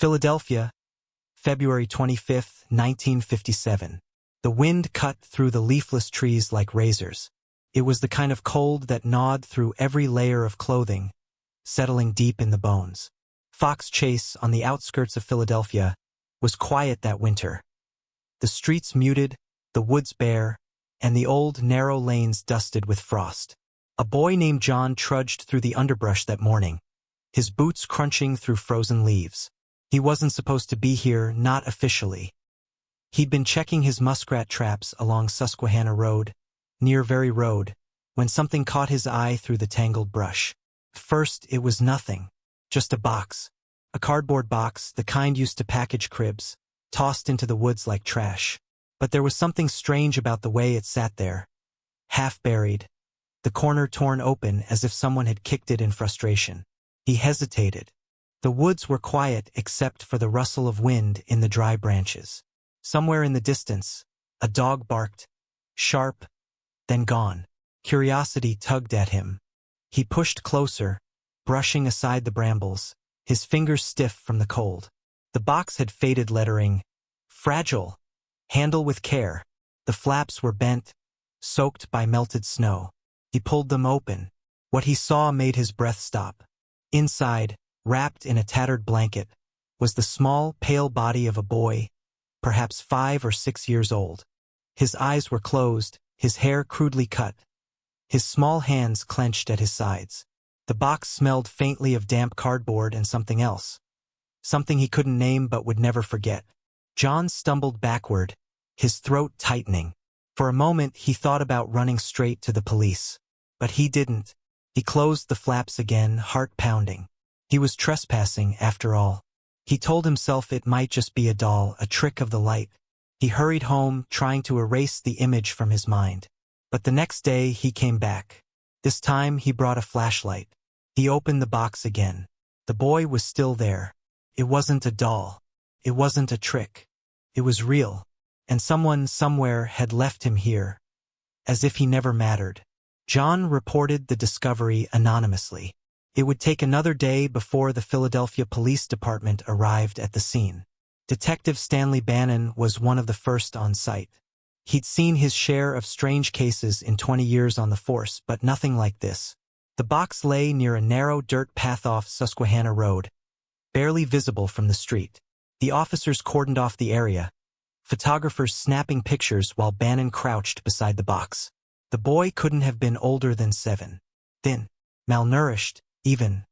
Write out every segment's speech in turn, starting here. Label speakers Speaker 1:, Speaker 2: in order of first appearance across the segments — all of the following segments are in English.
Speaker 1: Philadelphia, February 25, 1957. The wind cut through the leafless trees like razors. It was the kind of cold that gnawed through every layer of clothing, settling deep in the bones. Fox Chase, on the outskirts of Philadelphia, was quiet that winter. The streets muted, the woods bare, and the old, narrow lanes dusted with frost. A boy named John trudged through the underbrush that morning, his boots crunching through frozen leaves. He wasn't supposed to be here, not officially. He'd been checking his muskrat traps along Susquehanna Road, near Very Road, when something caught his eye through the tangled brush. First, it was nothing, just a box. A cardboard box, the kind used to package cribs, tossed into the woods like trash. But there was something strange about the way it sat there, half buried, the corner torn open as if someone had kicked it in frustration. He hesitated. The woods were quiet except for the rustle of wind in the dry branches. Somewhere in the distance, a dog barked, sharp, then gone. Curiosity tugged at him. He pushed closer, brushing aside the brambles, his fingers stiff from the cold. The box had faded lettering, "Fragile. Handle with care." The flaps were bent, soaked by melted snow. He pulled them open. What he saw made his breath stop. Inside, wrapped in a tattered blanket, was the small, pale body of a boy, perhaps 5 or 6 years old. His eyes were closed, his hair crudely cut, his small hands clenched at his sides. The box smelled faintly of damp cardboard and something else. Something he couldn't name but would never forget. John stumbled backward, his throat tightening. For a moment he thought about running straight to the police. But he didn't. He closed the flaps again, heart pounding. He was trespassing, after all. He told himself it might just be a doll, a trick of the light. He hurried home, trying to erase the image from his mind. But the next day he came back. This time he brought a flashlight. He opened the box again. The boy was still there. It wasn't a doll. It wasn't a trick. It was real. And someone somewhere had left him here, as if he never mattered. John reported the discovery anonymously. It would take another day before the Philadelphia Police Department arrived at the scene. Detective Stanley Bannon was one of the first on site. He'd seen his share of strange cases in 20 years on the force, but nothing like this. The box lay near a narrow dirt path off Susquehanna Road, barely visible from the street. The officers cordoned off the area, photographers snapping pictures while Bannon crouched beside the box. The boy couldn't have been older than 7. Thin, malnourished, even.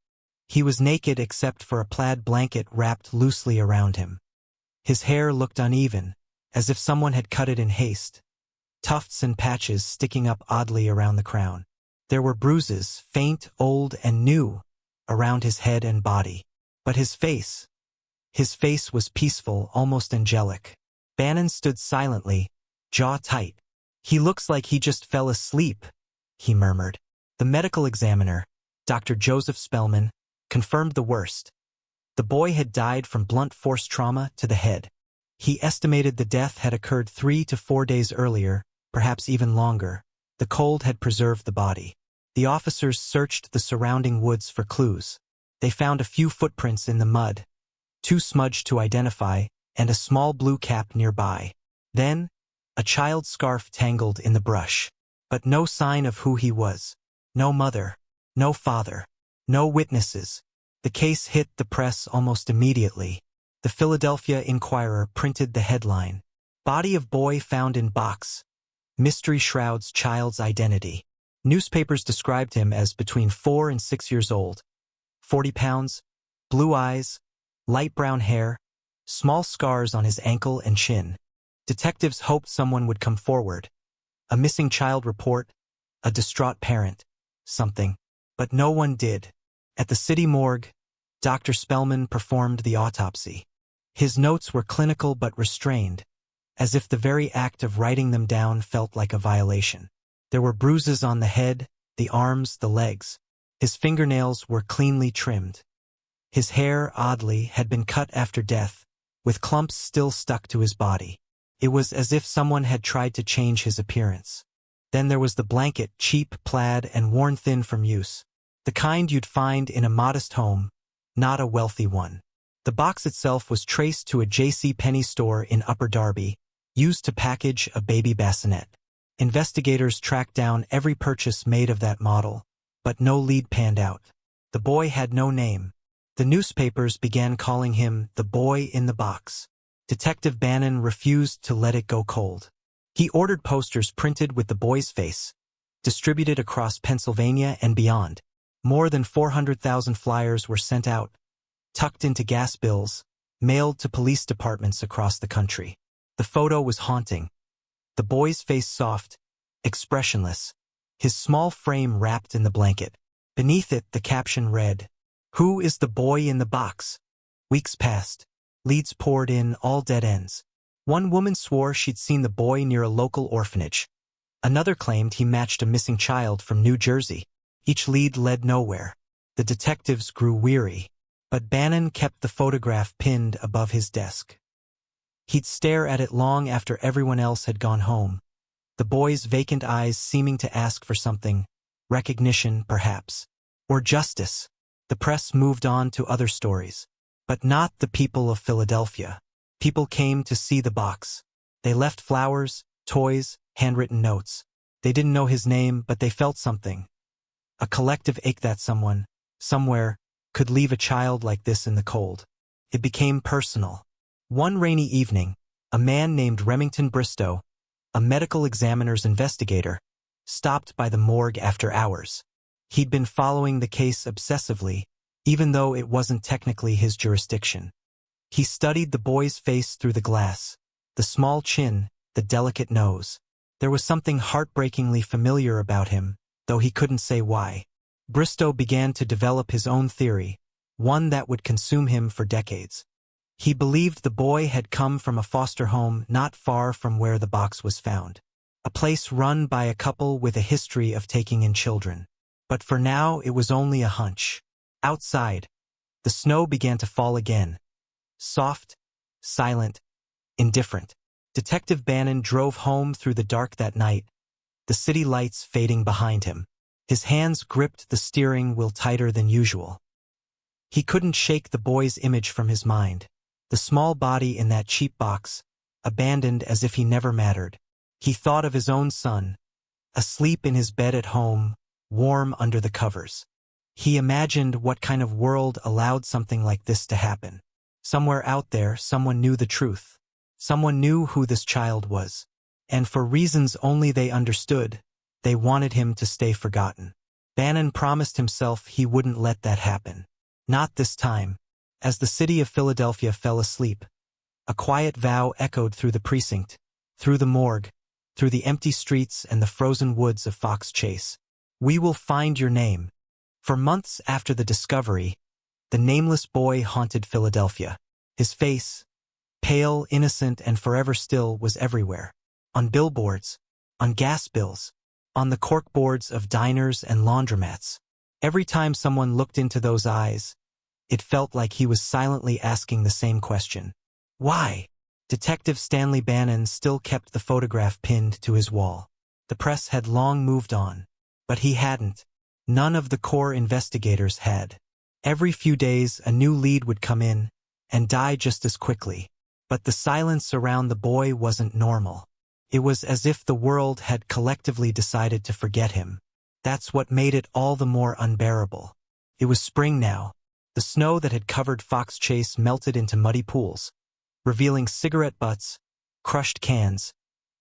Speaker 1: He was naked except for a plaid blanket wrapped loosely around him. His hair looked uneven, as if someone had cut it in haste, tufts and patches sticking up oddly around the crown. There were bruises, faint, old, and new, around his head and body. But his face was peaceful, almost angelic. Bannon stood silently, jaw tight. "He looks like he just fell asleep," he murmured. The medical examiner, Dr. Joseph Spellman, confirmed the worst. The boy had died from blunt force trauma to the head. He estimated the death had occurred 3 to 4 days earlier, perhaps even longer. The cold had preserved the body. The officers searched the surrounding woods for clues. They found a few footprints in the mud, too smudged to identify, and a small blue cap nearby. Then, a child's scarf tangled in the brush. But no sign of who he was. No mother. No father. No witnesses. The case hit the press almost immediately. The Philadelphia Inquirer printed the headline, "Body of Boy Found in Box. Mystery Shrouds Child's Identity." Newspapers described him as between 4 and 6 years old. 40 pounds, blue eyes, light brown hair, small scars on his ankle and chin. Detectives hoped someone would come forward. A missing child report, a distraught parent, something. But no one did. At the city morgue, Dr. Spellman performed the autopsy. His notes were clinical but restrained, as if the very act of writing them down felt like a violation. There were bruises on the head, the arms, the legs. His fingernails were cleanly trimmed. His hair, oddly, had been cut after death, with clumps still stuck to his body. It was as if someone had tried to change his appearance. Then there was the blanket, cheap, plaid, and worn thin from use. The kind you'd find in a modest home, not a wealthy one. The box itself was traced to a J.C. Penney store in Upper Darby, used to package a baby bassinet. Investigators tracked down every purchase made of that model, but no lead panned out. The boy had no name. The newspapers began calling him the boy in the box. Detective Bannon refused to let it go cold. He ordered posters printed with the boy's face, distributed across Pennsylvania and beyond. More than 400,000 flyers were sent out, tucked into gas bills, mailed to police departments across the country. The photo was haunting. The boy's face soft, expressionless, his small frame wrapped in the blanket. Beneath it, the caption read, "Who is the boy in the box?" Weeks passed. Leads poured in, all dead ends. One woman swore she'd seen the boy near a local orphanage. Another claimed he matched a missing child from New Jersey. Each lead led nowhere. The detectives grew weary, but Bannon kept the photograph pinned above his desk. He'd stare at it long after everyone else had gone home, the boy's vacant eyes seeming to ask for something, recognition perhaps, or justice. The press moved on to other stories, but not the people of Philadelphia. People came to see the box. They left flowers, toys, handwritten notes. They didn't know his name, but they felt something. A collective ache that someone, somewhere, could leave a child like this in the cold. It became personal. One rainy evening, a man named Remington Bristow, a medical examiner's investigator, stopped by the morgue after hours. He'd been following the case obsessively, even though it wasn't technically his jurisdiction. He studied the boy's face through the glass, the small chin, the delicate nose. There was something heartbreakingly familiar about him, though he couldn't say why. Bristow began to develop his own theory, one that would consume him for decades. He believed the boy had come from a foster home not far from where the box was found, a place run by a couple with a history of taking in children. But for now, it was only a hunch. Outside, the snow began to fall again. Soft, silent, indifferent. Detective Bannon drove home through the dark that night, the city lights fading behind him. His hands gripped the steering wheel tighter than usual. He couldn't shake the boy's image from his mind. The small body in that cheap box, abandoned as if he never mattered. He thought of his own son, asleep in his bed at home, warm under the covers. He imagined what kind of world allowed something like this to happen. Somewhere out there, someone knew the truth. Someone knew who this child was. And for reasons only they understood, they wanted him to stay forgotten. Bannon promised himself he wouldn't let that happen. Not this time. As the city of Philadelphia fell asleep, a quiet vow echoed through the precinct, through the morgue, through the empty streets and the frozen woods of Fox Chase. "We will find your name." For months after the discovery, the nameless boy haunted Philadelphia. His face, pale, innocent, and forever still, was everywhere. On billboards, on gas bills, on the corkboards of diners and laundromats. Every time someone looked into those eyes, it felt like he was silently asking the same question. Why? Detective Stanley Bannon still kept the photograph pinned to his wall. The press had long moved on, but he hadn't. None of the core investigators had. Every few days, a new lead would come in and die just as quickly. But the silence around the boy wasn't normal. It was as if the world had collectively decided to forget him. That's what made it all the more unbearable. It was spring now. The snow that had covered Fox Chase melted into muddy pools, revealing cigarette butts, crushed cans,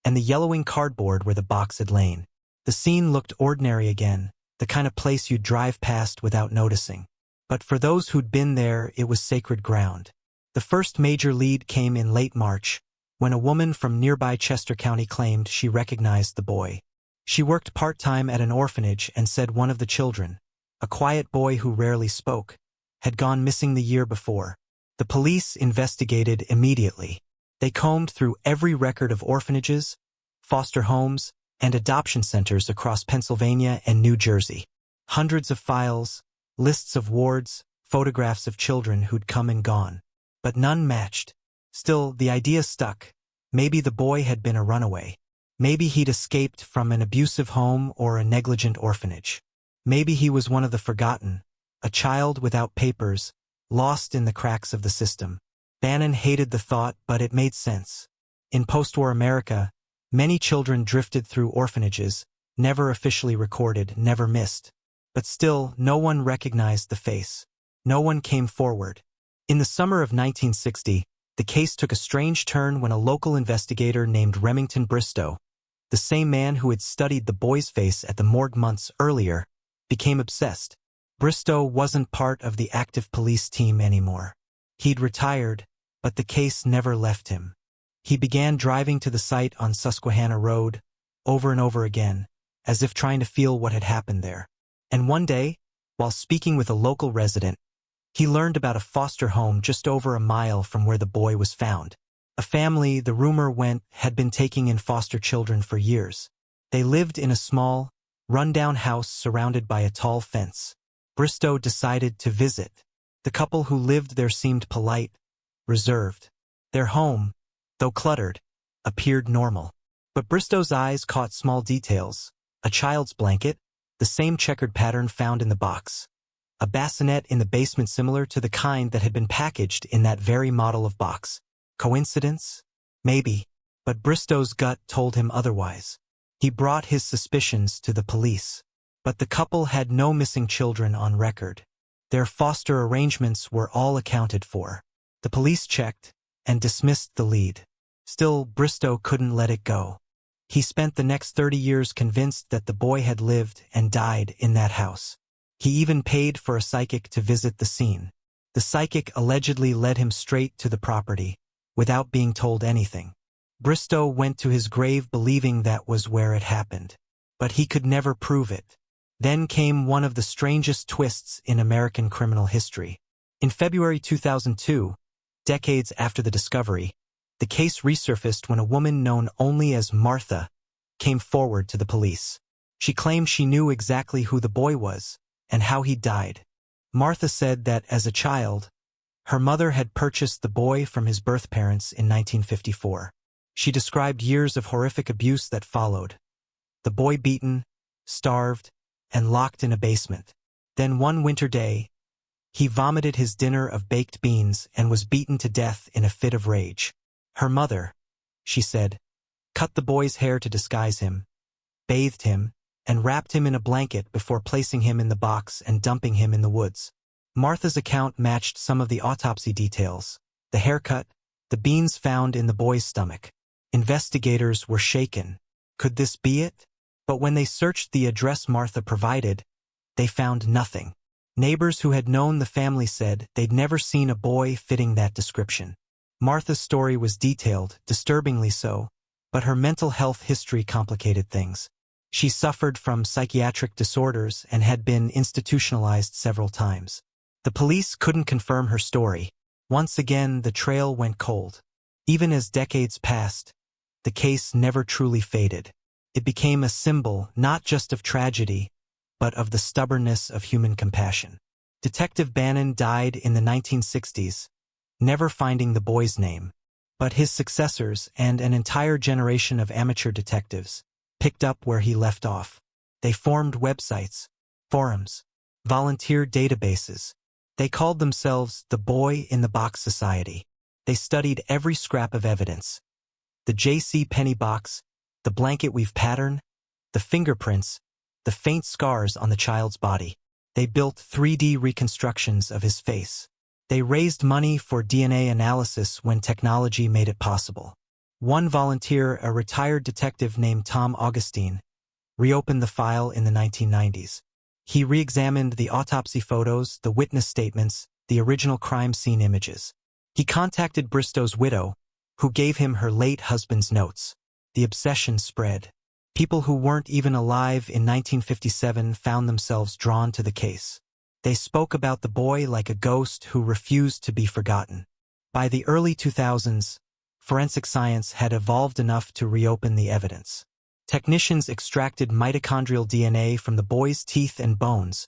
Speaker 1: and the yellowing cardboard where the box had lain. The scene looked ordinary again, the kind of place you'd drive past without noticing. But for those who'd been there, it was sacred ground. The first major lead came in late March, when a woman from nearby Chester County claimed she recognized the boy. She worked part-time at an orphanage and said one of the children, a quiet boy who rarely spoke, had gone missing the year before. The police investigated immediately. They combed through every record of orphanages, foster homes, and adoption centers across Pennsylvania and New Jersey. Hundreds of files, lists of wards, photographs of children who'd come and gone. But none matched. Still, the idea stuck. Maybe the boy had been a runaway. Maybe he'd escaped from an abusive home or a negligent orphanage. Maybe he was one of the forgotten, a child without papers, lost in the cracks of the system. Bannon hated the thought, but it made sense. In post-war America, many children drifted through orphanages, never officially recorded, never missed. But still, no one recognized the face. No one came forward. In the summer of 1960, the case took a strange turn when a local investigator named Remington Bristow, the same man who had studied the boy's face at the morgue months earlier, became obsessed. Bristow wasn't part of the active police team anymore. He'd retired, but the case never left him. He began driving to the site on Susquehanna Road, over and over again, as if trying to feel what had happened there. And one day, while speaking with a local resident, he learned about a foster home just over a mile from where the boy was found. A family, the rumor went, had been taking in foster children for years. They lived in a small, run-down house surrounded by a tall fence. Bristow decided to visit. The couple who lived there seemed polite, reserved. Their home, though cluttered, appeared normal. But Bristow's eyes caught small details: a child's blanket, the same checkered pattern found in the box, a bassinet in the basement similar to the kind that had been packaged in that very model of box. Coincidence? Maybe. But Bristow's gut told him otherwise. He brought his suspicions to the police. But the couple had no missing children on record. Their foster arrangements were all accounted for. The police checked and dismissed the lead. Still, Bristow couldn't let it go. He spent the next 30 years convinced that the boy had lived and died in that house. He even paid for a psychic to visit the scene. The psychic allegedly led him straight to the property, without being told anything. Bristow went to his grave believing that was where it happened. But he could never prove it. Then came one of the strangest twists in American criminal history. In February 2002, decades after the discovery, the case resurfaced when a woman known only as Martha came forward to the police. She claimed she knew exactly who the boy was and how he died. Martha said that as a child, her mother had purchased the boy from his birth parents in 1954. She described years of horrific abuse that followed. The boy beaten, starved, and locked in a basement. Then one winter day, he vomited his dinner of baked beans and was beaten to death in a fit of rage. Her mother, she said, cut the boy's hair to disguise him, bathed him, and wrapped him in a blanket before placing him in the box and dumping him in the woods. Martha's account matched some of the autopsy details: the haircut, the beans found in the boy's stomach. Investigators were shaken. Could this be it? But when they searched the address Martha provided, they found nothing. Neighbors who had known the family said they'd never seen a boy fitting that description. Martha's story was detailed, disturbingly so, but her mental health history complicated things. She suffered from psychiatric disorders and had been institutionalized several times. The police couldn't confirm her story. Once again, the trail went cold. Even as decades passed, the case never truly faded. It became a symbol not just of tragedy, but of the stubbornness of human compassion. Detective Bannon died in the 1960s, never finding the boy's name. But his successors and an entire generation of amateur detectives picked up where he left off. They formed websites, forums, volunteer databases. They called themselves the Boy in the Box Society. They studied every scrap of evidence: the J.C. Penney box, the blanket weave pattern, the fingerprints, the faint scars on the child's body. They built 3D reconstructions of his face. They raised money for DNA analysis when technology made it possible. One volunteer, a retired detective named Tom Augustine, reopened the file in the 1990s. He re-examined the autopsy photos, the witness statements, the original crime scene images. He contacted Bristow's widow, who gave him her late husband's notes. The obsession spread. People who weren't even alive in 1957 found themselves drawn to the case. They spoke about the boy like a ghost who refused to be forgotten. By the early 2000s, forensic science had evolved enough to reopen the evidence. Technicians extracted mitochondrial DNA from the boy's teeth and bones,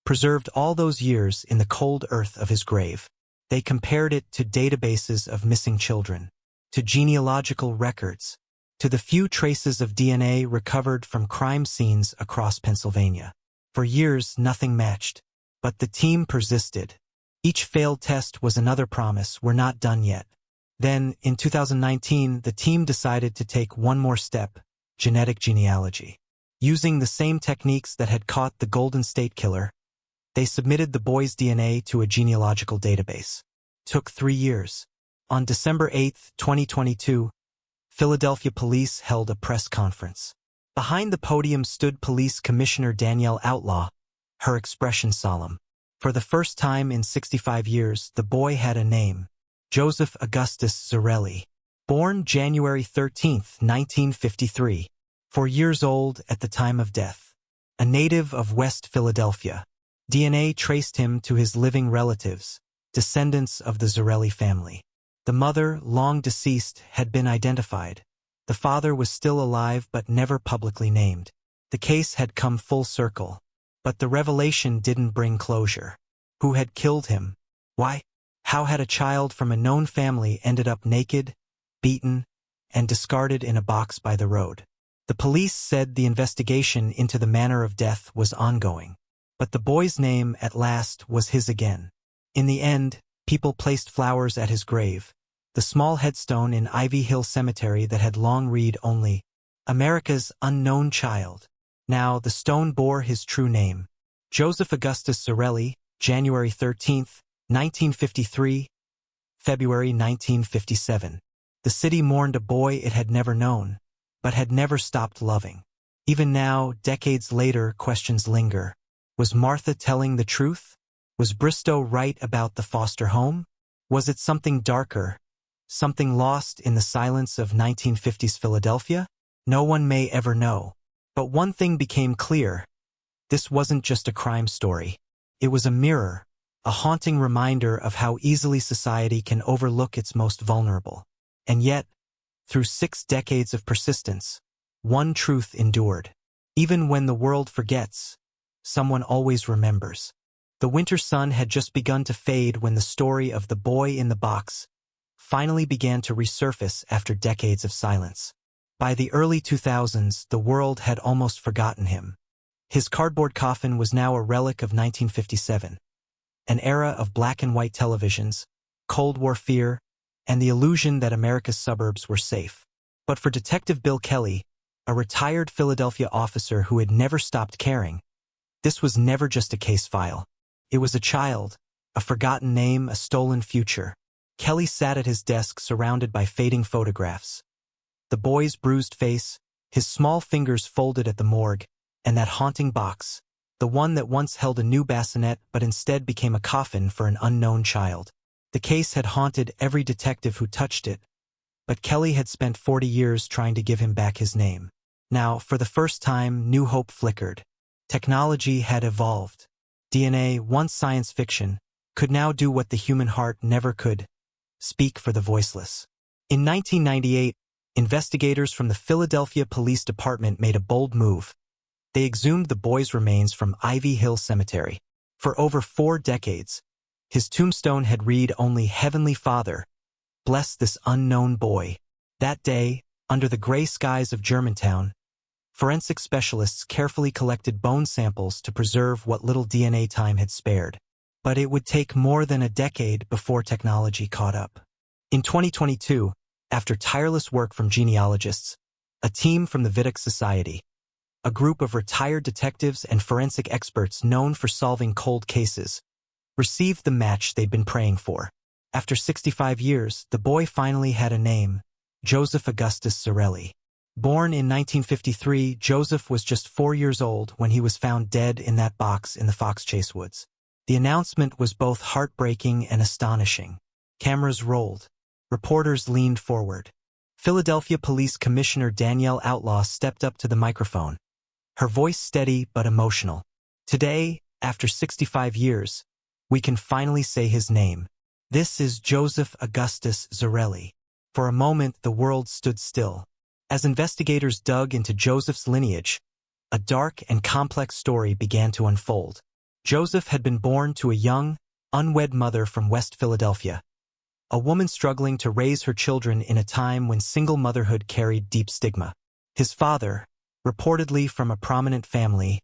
Speaker 1: preserved all those years in the cold earth of his grave. They compared it to databases of missing children, to genealogical records, to the few traces of DNA recovered from crime scenes across Pennsylvania. For years, nothing matched. But the team persisted. Each failed test was another promise, we're not done yet. Then, in 2019, the team decided to take one more step, genetic genealogy. Using the same techniques that had caught the Golden State Killer, they submitted the boy's DNA to a genealogical database. Took 3 years. On December 8, 2022, Philadelphia police held a press conference. Behind the podium stood Police Commissioner Danielle Outlaw, her expression solemn. For the first time in 65 years, the boy had a name, Joseph Augustus Zarelli. Born January 13, 1953. 4 years old at the time of death. A native of West Philadelphia. DNA traced him to his living relatives, descendants of the Zarelli family. The mother, long deceased, had been identified. The father was still alive but never publicly named. The case had come full circle. But the revelation didn't bring closure. Who had killed him? Why? How had a child from a known family ended up naked, beaten, and discarded in a box by the road? The police said the investigation into the manner of death was ongoing. But the boy's name, at last, was his again. In the end, people placed flowers at his grave, the small headstone in Ivy Hill Cemetery that had long read only, America's Unknown Child. Now the stone bore his true name, Joseph Augustus Zarelli, January 13, 1953, February 1957. The city mourned a boy it had never known, but had never stopped loving. Even now, decades later, questions linger. Was Martha telling the truth? Was Bristow right about the foster home? Was it something darker, something lost in the silence of 1950s Philadelphia? No one may ever know. But one thing became clear. This wasn't just a crime story. It was a mirror, a haunting reminder of how easily society can overlook its most vulnerable. And yet, through 6 decades of persistence, one truth endured. Even when the world forgets, someone always remembers. The winter sun had just begun to fade when the story of the boy in the box finally began to resurface after decades of silence. By the early 2000s, the world had almost forgotten him. His cardboard coffin was now a relic of 1957, an era of black and white televisions, Cold War fear, and the illusion that America's suburbs were safe. But for Detective Bill Kelly, a retired Philadelphia officer who had never stopped caring, this was never just a case file. It was a child, a forgotten name, a stolen future. Kelly sat at his desk surrounded by fading photographs. The boy's bruised face, his small fingers folded at the morgue, and that haunting box, the one that once held a new bassinet but instead became a coffin for an unknown child. The case had haunted every detective who touched it, but Kelly had spent 40 years trying to give him back his name. Now, for the first time, new hope flickered. Technology had evolved. DNA, once science fiction, could now do what the human heart never could: speak for the voiceless. In 1998, investigators from the Philadelphia Police Department made a bold move. They exhumed the boy's remains from Ivy Hill Cemetery. For over 4 decades, his tombstone had read only Heavenly Father, bless this unknown boy. That day, under the gray skies of Germantown, forensic specialists carefully collected bone samples to preserve what little DNA time had spared. But it would take more than a decade before technology caught up. In 2022, after tireless work from genealogists, a team from the Vidic Society, a group of retired detectives and forensic experts known for solving cold cases, received the match they'd been praying for. After 65 years, the boy finally had a name: Joseph Augustus Zarelli. Born in 1953, Joseph was just 4 years old when he was found dead in that box in the Fox Chase Woods. The announcement was both heartbreaking and astonishing. Cameras rolled. Reporters leaned forward. Philadelphia Police Commissioner Danielle Outlaw stepped up to the microphone, her voice steady but emotional. Today, after 65 years, we can finally say his name. This is Joseph Augustus Zarelli. For a moment, the world stood still. As investigators dug into Joseph's lineage, a dark and complex story began to unfold. Joseph had been born to a young, unwed mother from West Philadelphia, a woman struggling to raise her children in a time when single motherhood carried deep stigma. His father, reportedly from a prominent family,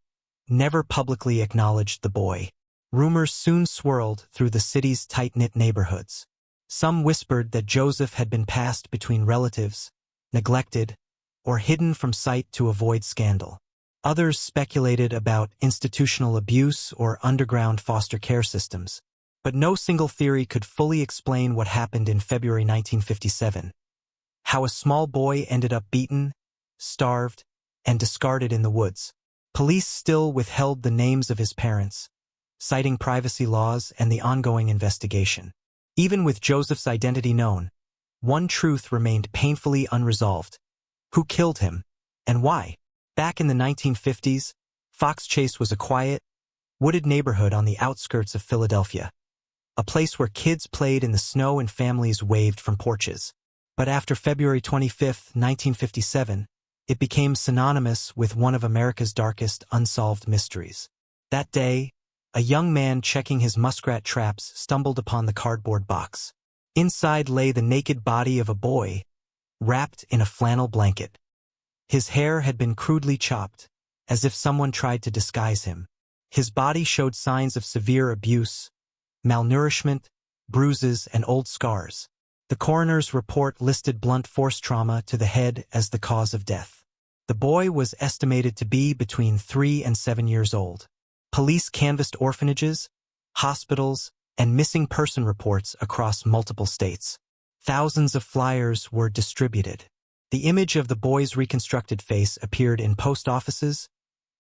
Speaker 1: never publicly acknowledged the boy. Rumors soon swirled through the city's tight-knit neighborhoods. Some whispered that Joseph had been passed between relatives, neglected, or hidden from sight to avoid scandal. Others speculated about institutional abuse or underground foster care systems. But no single theory could fully explain what happened in February 1957. How a small boy ended up beaten, starved, and discarded in the woods. Police still withheld the names of his parents, citing privacy laws and the ongoing investigation. Even with Joseph's identity known, one truth remained painfully unresolved. Who killed him, and why? Back in the 1950s, Fox Chase was a quiet, wooded neighborhood on the outskirts of Philadelphia. A place where kids played in the snow and families waved from porches. But after February 25, 1957, it became synonymous with one of America's darkest unsolved mysteries. That day, a young man checking his muskrat traps stumbled upon the cardboard box. Inside lay the naked body of a boy, wrapped in a flannel blanket. His hair had been crudely chopped, as if someone tried to disguise him. His body showed signs of severe abuse, malnourishment, bruises, and old scars. The coroner's report listed blunt force trauma to the head as the cause of death. The boy was estimated to be between 3 and 7 years old. Police canvassed orphanages, hospitals, and missing person reports across multiple states. Thousands of flyers were distributed. The image of the boy's reconstructed face appeared in post offices,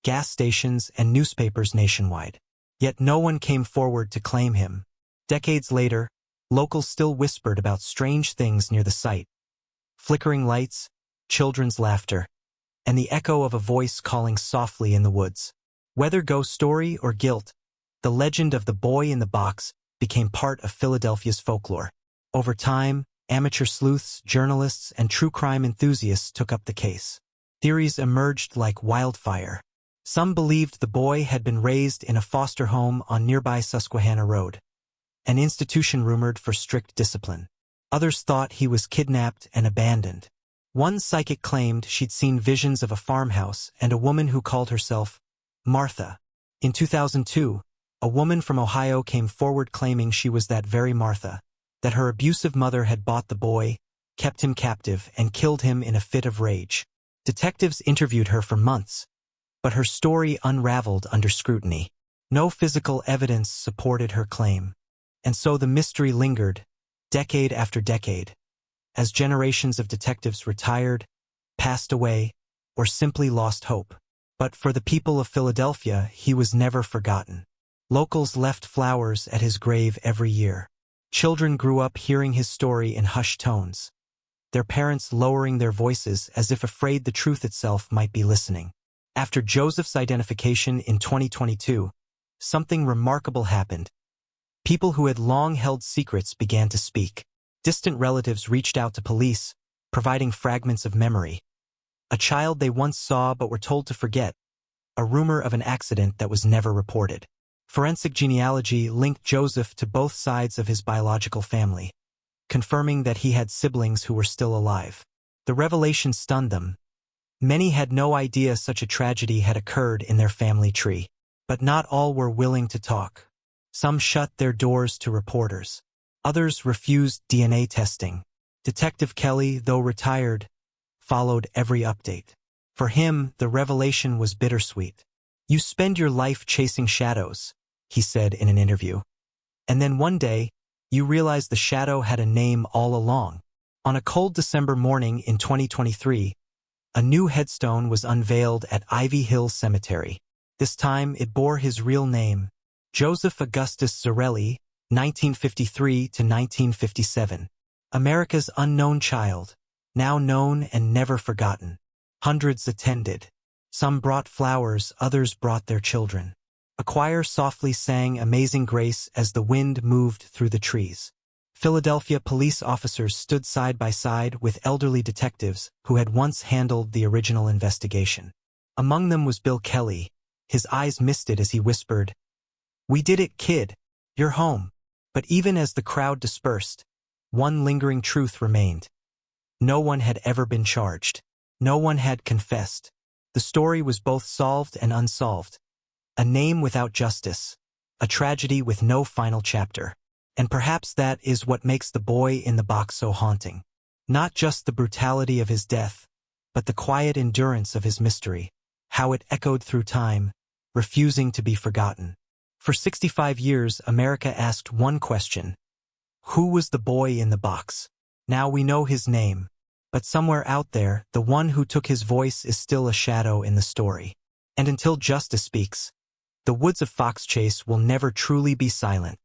Speaker 1: gas stations, and newspapers nationwide. Yet no one came forward to claim him. Decades later, locals still whispered about strange things near the site. Flickering lights, children's laughter, and the echo of a voice calling softly in the woods. Whether ghost story or guilt, the legend of the boy in the box became part of Philadelphia's folklore. Over time, amateur sleuths, journalists, and true crime enthusiasts took up the case. Theories emerged like wildfire. Some believed the boy had been raised in a foster home on nearby Susquehanna Road, an institution rumored for strict discipline. Others thought he was kidnapped and abandoned. One psychic claimed she'd seen visions of a farmhouse and a woman who called herself Martha. In 2002, a woman from Ohio came forward claiming she was that very Martha, that her abusive mother had bought the boy, kept him captive, and killed him in a fit of rage. Detectives interviewed her for months, but her story unraveled under scrutiny. No physical evidence supported her claim. And so the mystery lingered, decade after decade, as generations of detectives retired, passed away, or simply lost hope. But for the people of Philadelphia, he was never forgotten. Locals left flowers at his grave every year. Children grew up hearing his story in hushed tones, their parents lowering their voices as if afraid the truth itself might be listening. After Joseph's identification in 2022, something remarkable happened. People who had long held secrets began to speak. Distant relatives reached out to police, providing fragments of memory. A child they once saw but were told to forget. A rumor of an accident that was never reported. Forensic genealogy linked Joseph to both sides of his biological family, confirming that he had siblings who were still alive. The revelation stunned them. Many had no idea such a tragedy had occurred in their family tree. But not all were willing to talk. Some shut their doors to reporters. Others refused DNA testing. Detective Kelly, though retired, followed every update. For him, the revelation was bittersweet. "You spend your life chasing shadows," he said in an interview. "And then one day, you realize the shadow had a name all along." On a cold December morning in 2023, a new headstone was unveiled at Ivy Hill Cemetery. This time, it bore his real name, Joseph Augustus Zarelli, 1953 to 1957. America's unknown child, now known and never forgotten. Hundreds attended. Some brought flowers, others brought their children. A choir softly sang Amazing Grace as the wind moved through the trees. Philadelphia police officers stood side by side with elderly detectives who had once handled the original investigation. Among them was Bill Kelly. His eyes misted as he whispered, "We did it, kid. You're home." But even as the crowd dispersed, one lingering truth remained. No one had ever been charged. No one had confessed. The story was both solved and unsolved. A name without justice. a tragedy with no final chapter. And perhaps that is what makes The Boy in the Box so haunting. Not just the brutality of his death, but the quiet endurance of his mystery, how it echoed through time, refusing to be forgotten. For 65 years, America asked one question: who was the boy in the box? Now we know his name, but somewhere out there, the one who took his voice is still a shadow in the story. And until justice speaks, the woods of Fox Chase will never truly be silent.